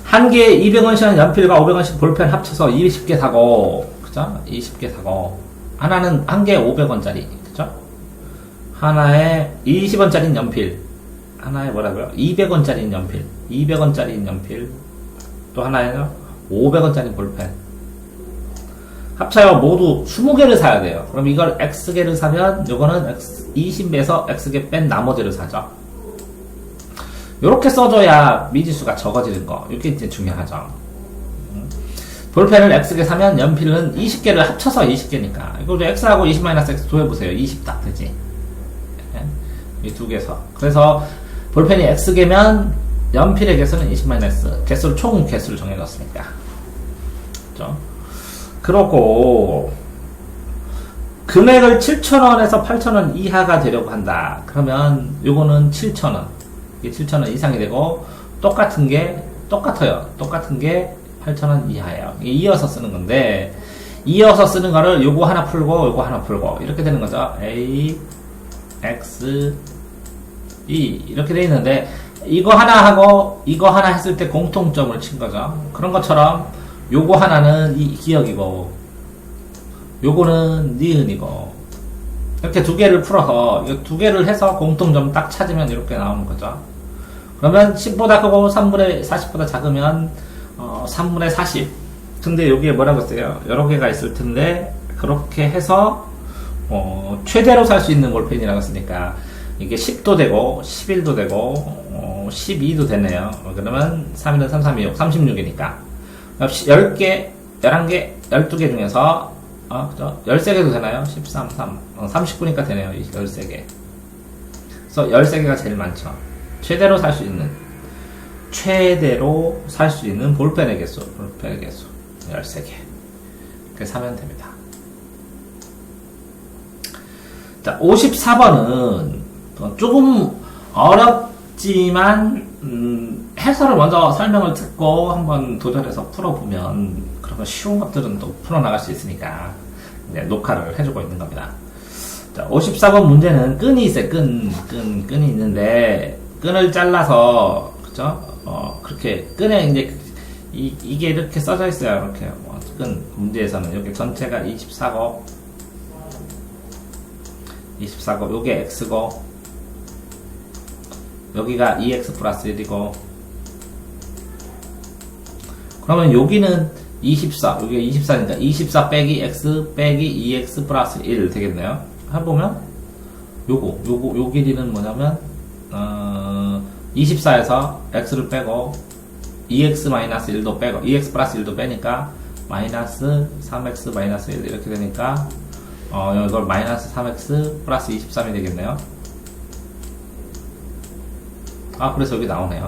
한 개에 200원씩 연필과 500원씩 볼펜 합쳐서 20개 사고, 그죠? 20개 사고, 하나는 한 개에 500원짜리, 그죠? 하나에 20원짜리 연필, 하나에 뭐라고요? 200원짜리 연필, 200원짜리 연필, 또 하나에는 500원짜리 볼펜. 합쳐요. 모두 20개를 사야 돼요. 그럼 이걸 X개를 사면, 요거는 20에서 X개 뺀 나머지를 사죠. 요렇게 써줘야 미지수가 적어지는 거. 이게 이제 중요하죠. 볼펜을 X개 사면 연필은 20개를 합쳐서 20개니까. 이거 X하고 20-X 도해보세요. 20 딱 되지. 이 두 개서. 그래서 볼펜이 X개면 연필의 개수는 20-X. 개수를, 총 개수를 정해놨으니까. 그죠? 그러고, 금액을 7,000원에서 8,000원 이하가 되려고 한다. 그러면 요거는 7,000원. 이게 7,000원 이상이 되고, 똑같은 게 8,000원 이하예요. 이게 이어서 쓰는 건데, 이어서 쓰는 거를 요거 하나 풀고, 이렇게 되는 거죠. A, X, E. 이렇게 돼 있는데, 이거 하나 하고, 이거 하나 했을 때 공통점을 친 거죠. 그런 것처럼, 요거 하나는 기억이고, 요거는 니은이고, 이렇게 두 개를 풀어서, 이거 두 개를 해서 공통점 딱 찾으면 이렇게 나오는 거죠. 그러면 10보다 크고 3분의 40보다 작으면 3분의 40. 근데 여기에 뭐라고 써요? 여러 개가 있을 텐데 그렇게 해서 최대로 살 수 있는 볼펜이라고 했으니까 이게 10도 되고 11도 되고 12도 되네요. 그러면 3, 1, 3, 3, 2, 6, 36이니까 10개, 11개, 12개 중에서 그죠? 13개도 되나요? 13, 3, 39니까 되네요. 13개. 그래서 13개가 제일 많죠. 최대로 살 수 있는 볼펜의 개수 13개. 이렇게 사면 됩니다. 자, 54번은 조금 어렵지만, 해설을 먼저 설명을 듣고 한번 도전해서 풀어보면, 그러면 쉬운 것들은 또 풀어나갈 수 있으니까, 이제 녹화를 해주고 있는 겁니다. 자, 54번 문제는 끈이 있어요. 끈이 있는데, 끈을 잘라서, 그죠? 그렇게, 끈에 이제, 이게 이렇게 써져 있어요. 이렇게. 뭐, 특은 문제에서는. 여기 전체가 24고, 요게 x고, 여기가 2x 플러스 1이고, 그러면 여기는 24, 여기가 24니까 24 빼기 x 빼기 2x 플러스 1 되겠네요. 해보면, 요 길이는 뭐냐면, 24에서 x를 빼고, 2x 마이너스 1도 빼고, 2x 플러스 1도 빼니까, 마이너스 3x 마이너스 1 이렇게 되니까, 이걸 마이너스 3x 플러스 23이 되겠네요. 그래서 여기 나오네요.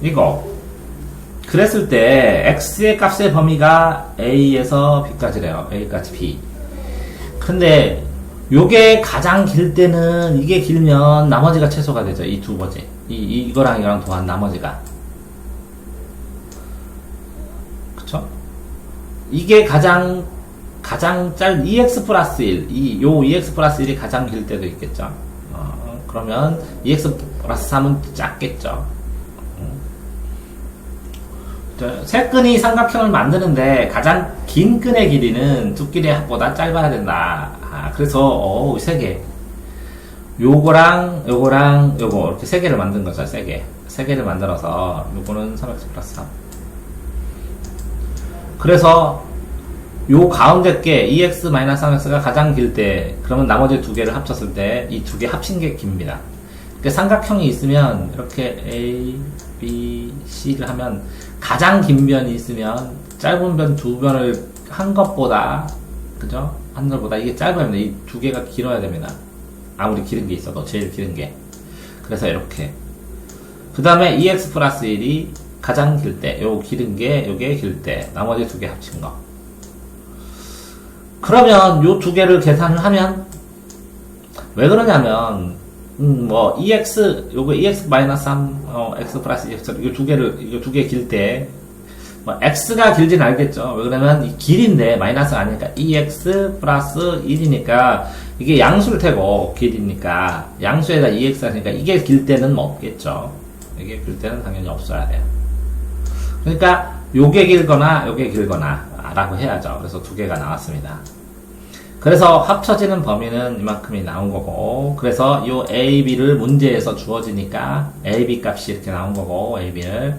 이거. 그랬을 때, x의 값의 범위가 a에서 b까지래요. a까지 b. 근데, 요게 가장 길 때는, 이게 길면 나머지가 최소가 되죠. 이 두 번째. 이거랑 이거랑 더한 나머지가. 그쵸? 이게 가장 2x 플러스 1. 요 2x 플러스 1이 가장 길 때도 있겠죠. 그러면 2x 플러스 3은 작겠죠. 세 끈이 삼각형을 만드는데 가장 긴 끈의 길이는 두 끈의 합보다 짧아야 된다. 그래서 세 개. 요거 이렇게 세 개를 만든 거죠. 세 개를 만들어서 요거는 3x 플러스 3. 그래서 요 가운데 게 2x 마이너스 3x가 가장 길 때, 그러면 나머지 두 개를 합쳤을 때 이 두 개 합친 게 깁니다. 그러니까 삼각형이 있으면 이렇게 A, B, C를 하면 가장 긴 변이 있으면 짧은 변 두 변을 한 것보다, 그죠? 한 것보다 이게 짧아야 됩니다. 이 두 개가 길어야 됩니다. 아무리 길은 게 있어도 제일 길은 게. 그래서 이렇게. 그 다음에 2x 플러스 1이 가장 길 때, 요 길은 게 요게 길 때, 나머지 두 개 합친 거. 그러면 요 두 개를 계산을 하면 왜 그러냐면 뭐 2x 요거 2x 마이너스 3 x 플러스 2x 이거 두 개 길 때 뭐 x가 길진 알겠죠. 왜 그러면 이 길인데 마이너스가 아니니까 2x 플러스 1이니까 이게 양수일 테고 길이니까 양수에다 2x 하니까 이게 길 때는 뭐 없겠죠. 이게 길 때는 당연히 없어야 돼요. 그러니까 요게 길거나 요게 길거나 라고 해야죠. 그래서 두 개가 나왔습니다. 그래서 합쳐지는 범위는 이만큼이 나온 거고, 그래서 요 A, B를 문제에서 주어지니까 A, B 값이 이렇게 나온 거고, A, B를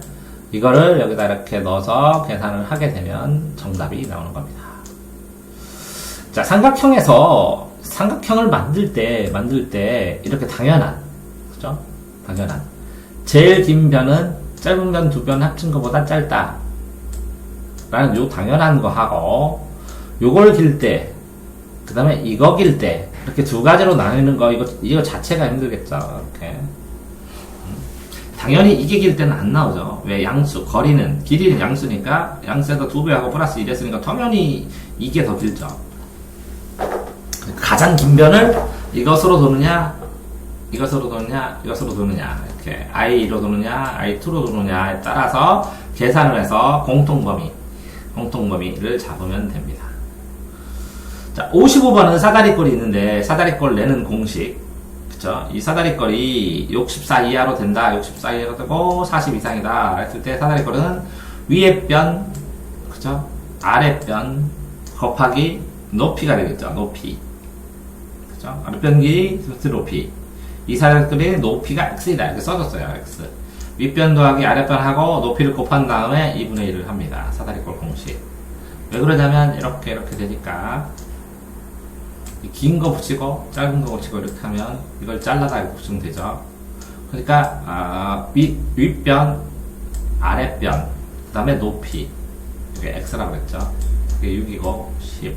이거를 여기다 이렇게 넣어서 계산을 하게 되면 정답이 나오는 겁니다. 자, 삼각형을 만들 때 이렇게 당연한, 그죠? 당연한 제일 긴 변은 짧은 변 두 변 합친 것보다 짧다 라는 요 당연한 거 하고, 요걸 길 때, 그 다음에 이거 길 때, 이렇게 두 가지로 나뉘는 거, 이거 자체가 힘들겠죠. 이렇게. 당연히 이게 길 때는 안 나오죠. 왜? 길이는 양수니까, 양수에다 2배하고 플러스 1 했으니까, 당연히 이게 더 길죠. 가장 긴 변을 이것으로 도느냐, 이것으로 도느냐, 이렇게. i로 도느냐, i2로 도느냐에 따라서 계산을 해서 공통범위를 잡으면 됩니다. 자, 55번은 사다리꼴이 있는데, 사다리꼴 내는 공식. 그쵸? 이 사다리꼴이 64 이하로 된다, 64 이하로 되고, 40 이상이다. 했을 때 사다리꼴은 위에 변, 그쵸? 아래 변, 곱하기 높이가 되겠죠. 높이. 그쵸? 아래 변 길이, 높이. 이 사다리꼴이 높이가 x이다. 이렇게 써줬어요. x. 윗변 더하기 아랫변하고 높이를 곱한 다음에 2분의 1을 합니다. 사다리꼴 공식. 왜 그러냐면 이렇게 되니까 긴 거 붙이고 짧은 거 붙이고 이렇게 하면 이걸 잘라다 이렇게 붙이면 되죠. 그러니까 윗변, 아랫변, 그 다음에 높이. 이게 x라고 그랬죠. 이게 6이고 10.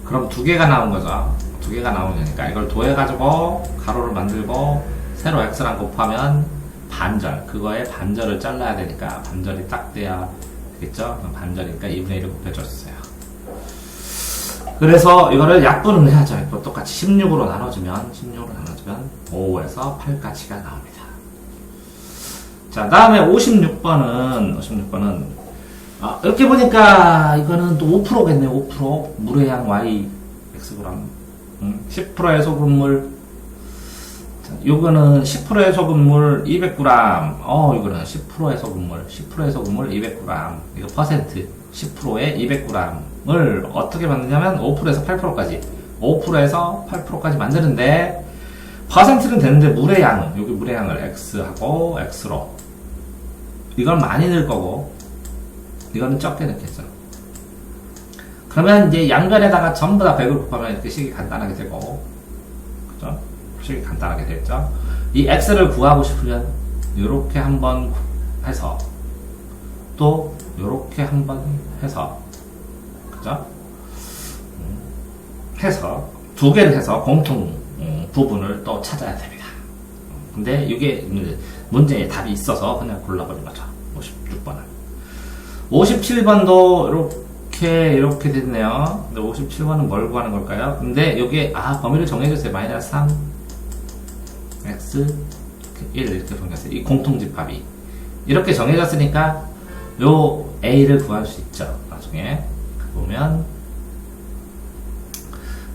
그럼 두 개가 나온 거죠. 두 개가 나오니까 이걸 더해가지고 가로를 만들고 세로 x랑 곱하면 반절, 그거의 반절을 잘라야 되니까 반절이 딱 돼야 되겠죠. 반절이니까 2분의 1을 곱해줬어요. 그래서 이거를 약분을 해야죠. 이거 똑같이 16으로 나눠주면 5에서 8까지가 나옵니다. 자, 다음에 56번은 이렇게 보니까 이거는 또 5%겠네요. 5% 물의 양 y xg 10%의 소금물 요거는 10%의 소금물 200g. 이거는 10%의 소금물, 10%의 소금물 200g. 이거 퍼센트 10%에 200g을 어떻게 만드냐면 5%에서 8%까지, 5%에서 8%까지 만드는데, 퍼센트는 되는데 물의 양은, 여기 물의 양을 X하고 X로. 이건 많이 넣을 거고, 이거는 적게 넣겠죠. 그러면 이제 양변에다가 전부 다 100을 곱하면 이렇게 식이 간단하게 되고, 그죠? 식이 간단하게 됐죠. 이 X를 구하고 싶으면 요렇게 한번 해서 또 요렇게 한번 해서, 그죠? 해서 두 개를 해서 공통 부분을 또 찾아야 됩니다. 근데 이게 문제에 답이 있어서 그냥 골라버린 거죠. 56번은. 57번도 이렇게 됐네요. 근데 57번은 뭘 구하는 걸까요? 근데 여기에 범위를 정해줬어요. 마이너스 3 x 1 이렇게 정해졌어요. 이 공통집합이 이렇게 정해졌으니까 요 a를 구할 수 있죠. 나중에 보면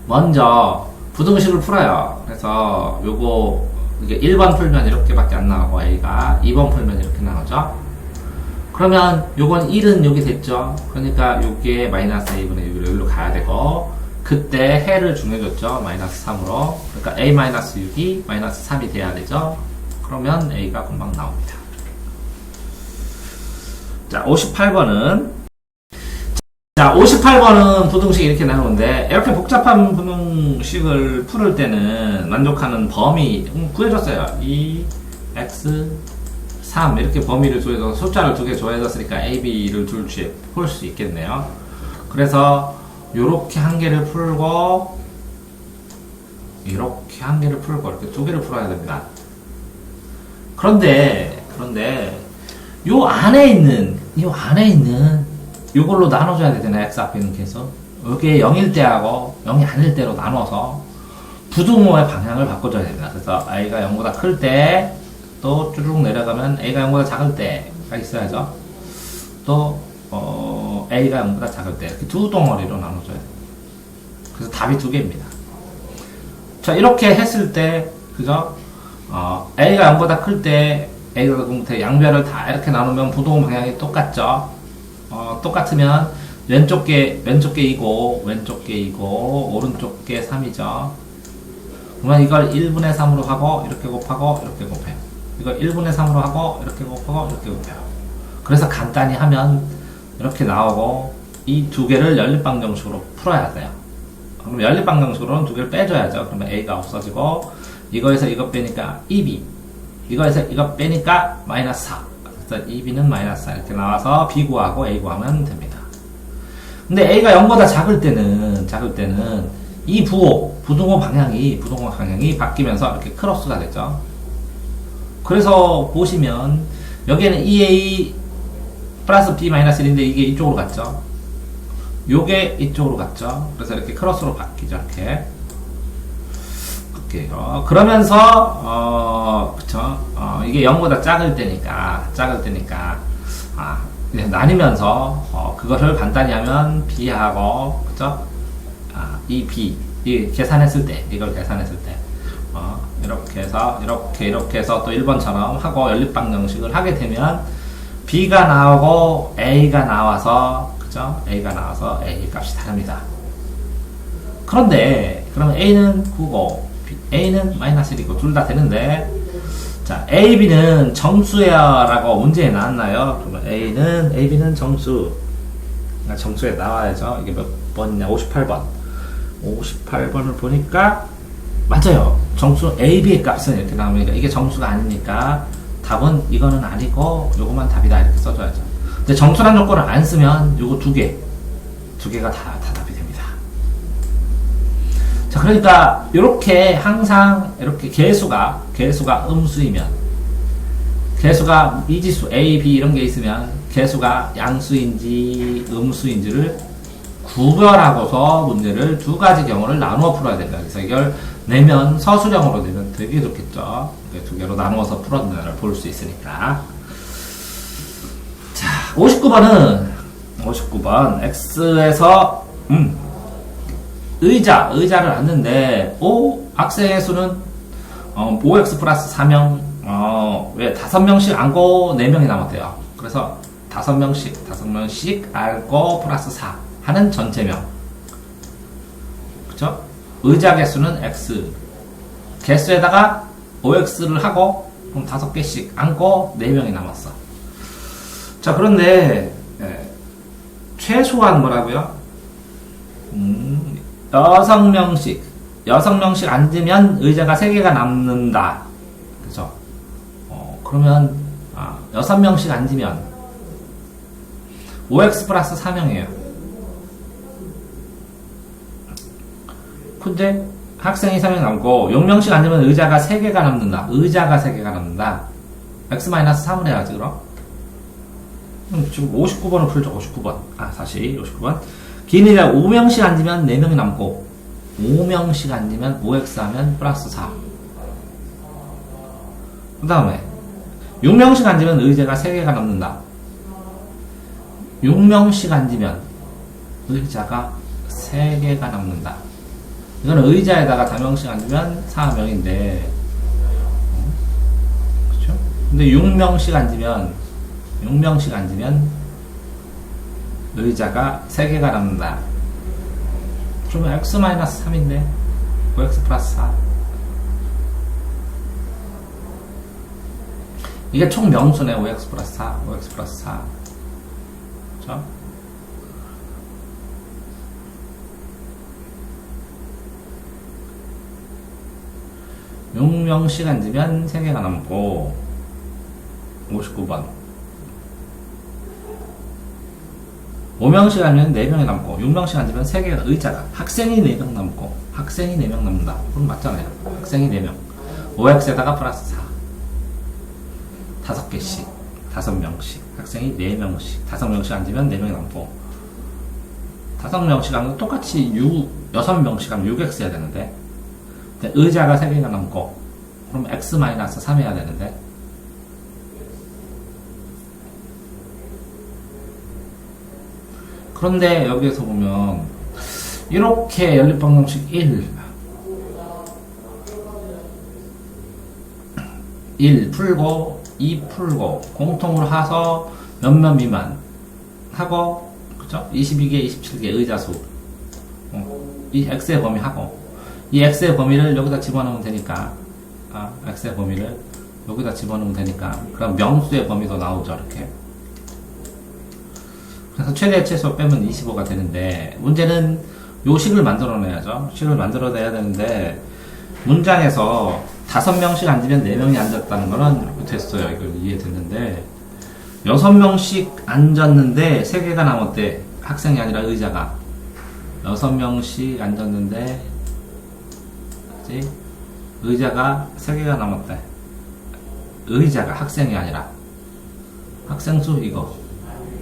먼저 부등식을 풀어요. 그래서 요거 이게 1번 풀면 이렇게밖에 안 나오고 a가 2번 풀면 이렇게 나오죠. 그러면 요건 1은 여기 됐죠. 그러니까 요게 마이너스 a분의 6으로 여기로 가야 되고, 그때 해를 중요해줬죠. 마이너스 3으로. 그러니까 a 마이너스 6이 마이너스 3이 돼야 되죠. 그러면 a가 금방 나옵니다. 자, 58번은 자, 58번은 부등식이 이렇게 나오는데, 이렇게 복잡한 부등식을 풀을 때는 만족하는 범위 구해줬어요. 2x 3 이렇게 범위를 조해서 숫자를 두 개 조해졌으니까 a, b를 둘 중에 풀 수 있겠네요. 그래서 요렇게 한 개를 풀고 이렇게 한 개를 풀고 이렇게 두 개를 풀어야 됩니다. 그런데 요 안에 있는 요걸로 나눠줘야 되잖아요. x 앞에 있는 계속 여기에 0일 때하고 0이 아닐 때로 나눠서 부등호의 방향을 바꿔줘야 됩니다. 그래서 i가 0보다 클 때, 또 쭈르륵 내려가면 a가 0보다 작을 때가 있어야죠. 또 a가 0보다 작을 때 이렇게 두 덩어리로 나눠줘야 돼요. 그래서 답이 두 개입니다. 자, 이렇게 했을 때, 그죠? a가 0보다 클 때 a가 0부터 양변을 다 이렇게 나누면 부동 방향이 똑같죠. 똑같으면 왼쪽 게 2고 왼쪽 게 2고 오른쪽 게 3이죠. 그러면 이걸 1분의 3으로 하고 이렇게 곱하고 이렇게 곱해요. 이걸 1분의 3으로 하고 이렇게 곱하고 이렇게 곱해요. 그래서 간단히 하면 이렇게 나오고, 이 두 개를 연립방정식으로 풀어야 돼요. 그럼 연립방정식으로는 두 개를 빼줘야죠. 그러면 a가 없어지고, 이거에서 이거 빼니까 2b, 이거에서 이거 빼니까 마이너스 4. 그래서 2b는 마이너스 4 이렇게 나와서 b 구하고 a 구하면 됩니다. 근데 a가 0보다 작을 때는 이 부등호 방향이 바뀌면서 이렇게 크로스가 되죠. 그래서 보시면 여기에는 2a 플러스 b 마이너스 1인데 이게 이쪽으로 갔죠. 요게 이쪽으로 갔죠. 그래서 이렇게 크로스로 바뀌죠. 이렇게. 그러면서 그쵸. 이게 0보다 작을 때니까 나뉘면서 그거를 간단히 하면 b하고, 그쵸? 이 b 계산했을 때, 이걸 계산했을 때 이렇게 해서 이렇게 해서 또 1번처럼 하고 연립방정식을 하게 되면 b가 나오고 a가 나와서, 그죠? a가 나와서 a 값이 다릅니다. 그런데 그러면 a는 9고 a는 마이너스 1이고 둘 다 되는데, 자, a, b는 정수야 라고 문제에 나왔나요? 그러면 a, b는 정수에 나와야죠. 이게 몇 번이냐? 58번. 58번을 보니까 맞아요. 정수 a, b의 값은 이렇게 나오니까 이게 정수가 아니니까 답은 이거는 아니고 요것만 답이다 이렇게 써줘야죠. 근데 정수란 조건을 안 쓰면 요거 두 개가 다 답이 됩니다. 자, 그러니까 요렇게 항상 이렇게 개수가 음수이면, 개수가 미지수 a, b 이런 게 있으면 개수가 양수인지 음수인지를 구별하고서 문제를 두 가지 경우를 나누어 풀어야 된다. 그래서 이걸 내면 서술형으로 내면 되게 좋겠죠. 두 개로 나누어서 풀었는지를 볼 수 있으니까. 자, 59번 x에서 의자를 앉는데, 학생의 수는 5x 플러스 4명, 왜 5명씩 앉고 4명이 남았대요. 그래서 5명씩 앉고 플러스 4 하는 전체명. 그쵸? 의자 개수는 x. 개수에다가 5x를 하고, 그럼 5개씩 앉고 4명이 남았어. 자, 그런데, 최소한 뭐라고요? 6명씩 앉으면 의자가 3개가 남는다. 그죠? 그러면, 6명씩 앉으면 5x 플러스 4명이에요. 근데 학생이 3명 남고 6명씩 앉으면 의자가 3개가 남는다. 의자가 3개가 남는다. x-3을 해야지, 그럼? 지금 59번을 풀죠, 59번. 다시 59번. 긴 의자 5명씩 앉으면 4명이 남고 5명씩 앉으면 5x 하면 플러스 4. 그 다음에 6명씩 앉으면 의자가 3개가 남는다. 6명씩 앉으면 의자가 3개가 남는다. 이거는 의자에다가 4명씩 앉으면 4명인데, 그렇죠? 근데 6명씩 앉으면 의자가 3개가 남는다. 그러면 x-3인데 5x 플러스 4. 이게 총 명수네. 5x 플러스 4, 5x 플러스 4. 그렇죠? (6명씩) 앉으면 3개가 남고 59번 5명씩 앉으면 4명이 남고 6명씩 앉으면 3개가 의자가 학생이 4명 남고 학생이 4명 남는다. 그럼 맞잖아요. 학생이 4명 5x에다가 플러스 4 5개씩 5명씩 학생이 4명씩 5명씩 앉으면 4명이 남고 5명씩 하면 똑같이 6명씩 하면 6x 해야 되는데 의자가 3개가 남고 그럼 x-3 해야 되는데 그런데 여기에서 보면 이렇게 연립방정식 1 풀고 2 풀고 공통으로 해서 몇몇 미만 하고 그쵸? 22개 27개 의자수 이 x의 범위 하고 이 x의 범위를 여기다 집어넣으면 되니까 x의 범위를 여기다 집어넣으면 되니까 그럼 명수의 범위도 나오죠. 이렇게 그래서 최대 최소 빼면 25가 되는데 문제는 요 식을 만들어내야죠. 식을 만들어내야 되는데 문장에서 5명씩 앉으면 4명이 앉았다는 거는 이렇게 됐어요. 이걸 이해됐는데 6명씩 앉았는데 3개가 남았대. 학생이 아니라 의자가 6명씩 앉았는데 의자가 3개가 남았대. 의자가 학생이 아니라 학생수 이거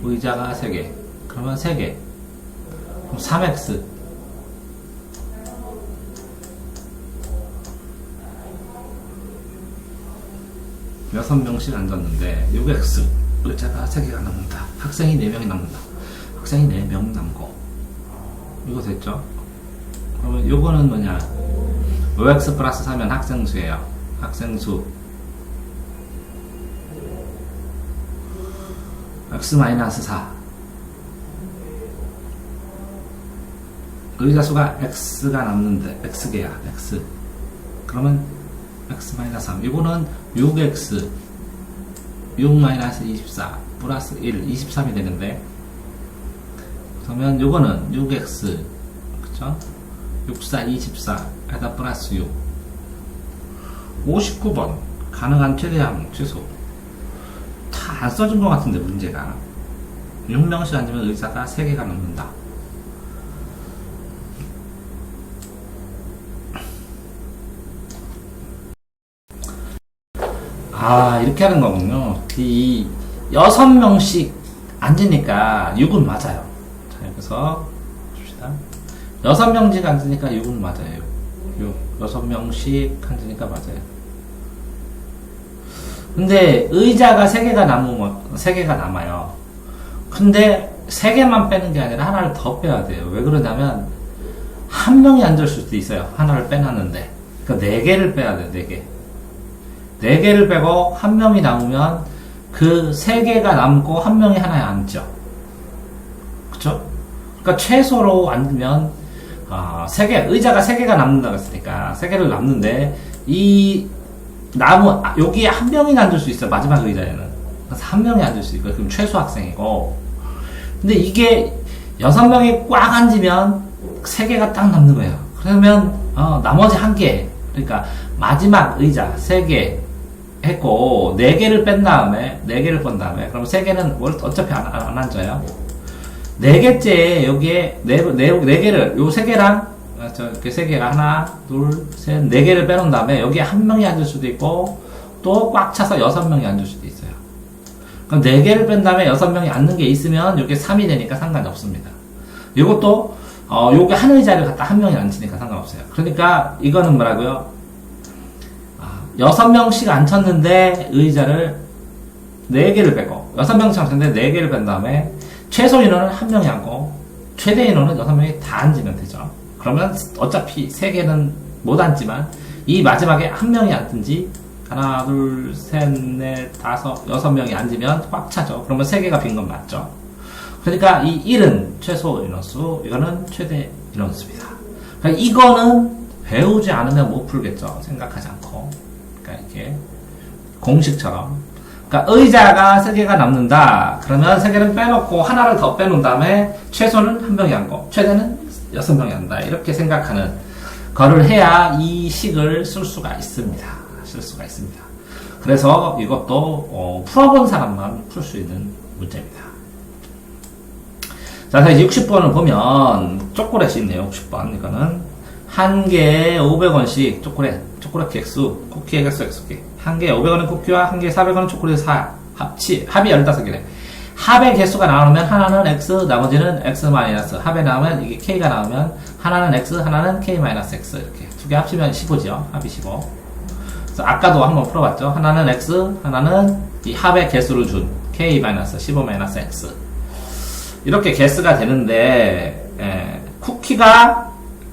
의자가 3개 그러면 3개 그럼 3x 6명씩 앉았는데 6x 의자가 3개가 남는다. 학생이 4명이 남는다. 학생이 4명 남고 이거 됐죠? 그러면 요거는 뭐냐 5x 플러스 4면 학생수예요. 학생수 x-4 의자수가 x가 남는데 x개야 x 그러면 x-3 이거는 6x 6-24 플러스 1 23이 되는데 그러면 요거는 6x 그쵸? 64 24 에다 플러스 6 59번 가능한 최대한 최소 다 안 써준 것 같은데 문제가 6명씩 앉으면 의자가 3개가 넘는다. 이렇게 하는 거군요. 이 6명씩 앉으니까 6은 맞아요. 자, 여기서 봅시다. 6명씩 앉으니까 6은 맞아요. 6명씩 앉으니까 맞아요. 근데 의자가 3개가 남아요. 근데 3개만 빼는 게 아니라 하나를 더 빼야 돼요. 왜 그러냐면 한 명이 앉을 수도 있어요. 하나를 빼놨는데. 그러니까 4개를 빼야 돼요. 4개. 4개를 빼고 1명이 남으면 그 3개가 남고 1명이 하나에 앉죠. 그쵸? 그러니까 최소로 앉으면 3개, 의자가 3개가 남는다고 했으니까 3개를 남는데 여기에 1명이 앉을 수 있어요. 마지막 의자에는. 그래서 1명이 앉을 수 있고 그럼 최소 학생이고. 근데 이게 6명이 꽉 앉으면 3개가 딱 남는 거예요. 그러면 나머지 1개, 그러니까 마지막 의자 3개 했고 4개를 뺀 다음에 그럼 3개는 어차피 안 앉아요. 4개째 여기에 4개를 요 3개랑 이렇게 3개가 하나, 둘, 셋, 4개를 빼놓은 다음에 여기에 1명이 앉을 수도 있고 또 꽉 차서 6명이 앉을 수도 있어요. 그럼 4개를 뺀 다음에 6명이 앉는 게 있으면 여기 3이 되니까 상관이 없습니다. 이것도 요게 한 의자를 갖다 1명이 앉히니까 상관없어요. 그러니까 이거는 뭐라고요? 6명씩 앉혔는데 의자를 4개를 빼고 6명씩 앉혔는데 4개를 뺀 다음에 최소 인원은 1명이 앉고 최대 인원은 6명이 다 앉으면 되죠. 그러면 어차피 3개는 못 앉지만 이 마지막에 1명이 앉든지 하나, 둘, 셋, 넷, 다섯, 6명이 앉으면 꽉 차죠. 그러면 3개가 빈 건 맞죠. 그러니까 이 1은 최소 인원수, 이거는 최대 인원수입니다. 그러니까 이거는 배우지 않으면 못 풀겠죠. 생각하지 않고. 그러니까 이렇게 공식처럼. 그러니까 의자가 3개가 남는다. 그러면 3개는 빼놓고 하나를 더 빼놓은 다음에 최소는 1명이 앉고 최대는 6명이 앉는다. 이렇게 생각하는 거를 해야 이 식을 쓸 수가 있습니다. 그래서 이것도 풀어본 사람만 풀 수 있는 문제입니다. 자, 60번을 보면 초콜릿이 있네요. 60번. 이거는 한 개에 500원씩 초콜릿 개수, 쿠키의 개수 X개. 한 개에 500원은 쿠키와 한 개에 400원은 초콜릿 4. 합이 15개네. 합의 개수가 나오면 하나는 X, 나머지는 X-. 합에 나오면 이게 K가 나오면 하나는 X, 하나는 K-X. 이렇게 두 개 합치면 15죠. 합이 15. 그래서 아까도 한번 풀어봤죠. 하나는 X, 하나는 이 합의 개수를 준 K-15-X. 이렇게 개수가 되는데,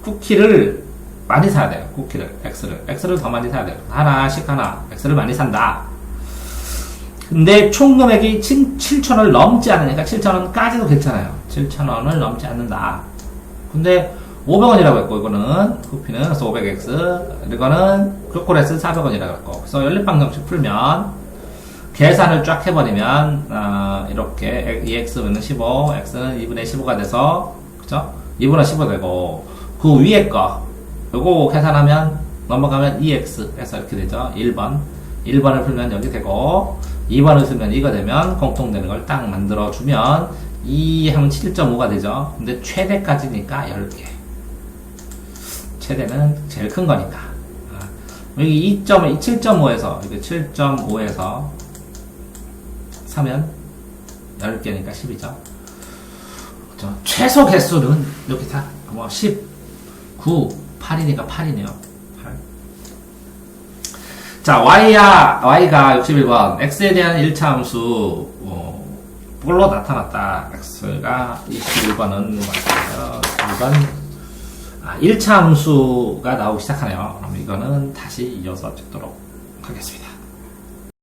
쿠키를 많이 사야 돼요. X를 더 많이 사야 돼요. 하나씩 X를 많이 산다. 근데 총 금액이 7,000원을 넘지 않으니까 7,000원까지도 괜찮아요. 7,000원을 넘지 않는다. 근데 500원이라고 했고, 이거는 쿠피는 그래서 500X, 이거는 초콜릿은 400원이라고 했고, 그래서 연립방정식 풀면 계산을 쫙 해버리면 이렇게 2x는 15, x는 2분의 15가 돼서, 그죠? 2분의 15 되고, 그 위에 거 요거 계산하면 넘어가면 2x 해서 이렇게 되죠. 1번을 풀면 여기 되고, 2번을 쓰면 이거 되면 공통되는 걸 딱 만들어주면 2 하면 7.5가 되죠. 근데 최대까지니까 10개. 최대는 제일 큰 거니까. 여기 7.5에서, 이게 7.5에서 사면 10개니까 10이죠. 그렇죠? 최소 개수는 이렇게 다, 10, 9, 8이니까 8이네요. 8. 자, y가 61번. x에 대한 1차 함수, 뭘로 나타났다. x가 21번은 맞아요. 1번. 1차 함수가 나오기 시작하네요. 그럼 이거는 다시 이어서 찍도록 하겠습니다.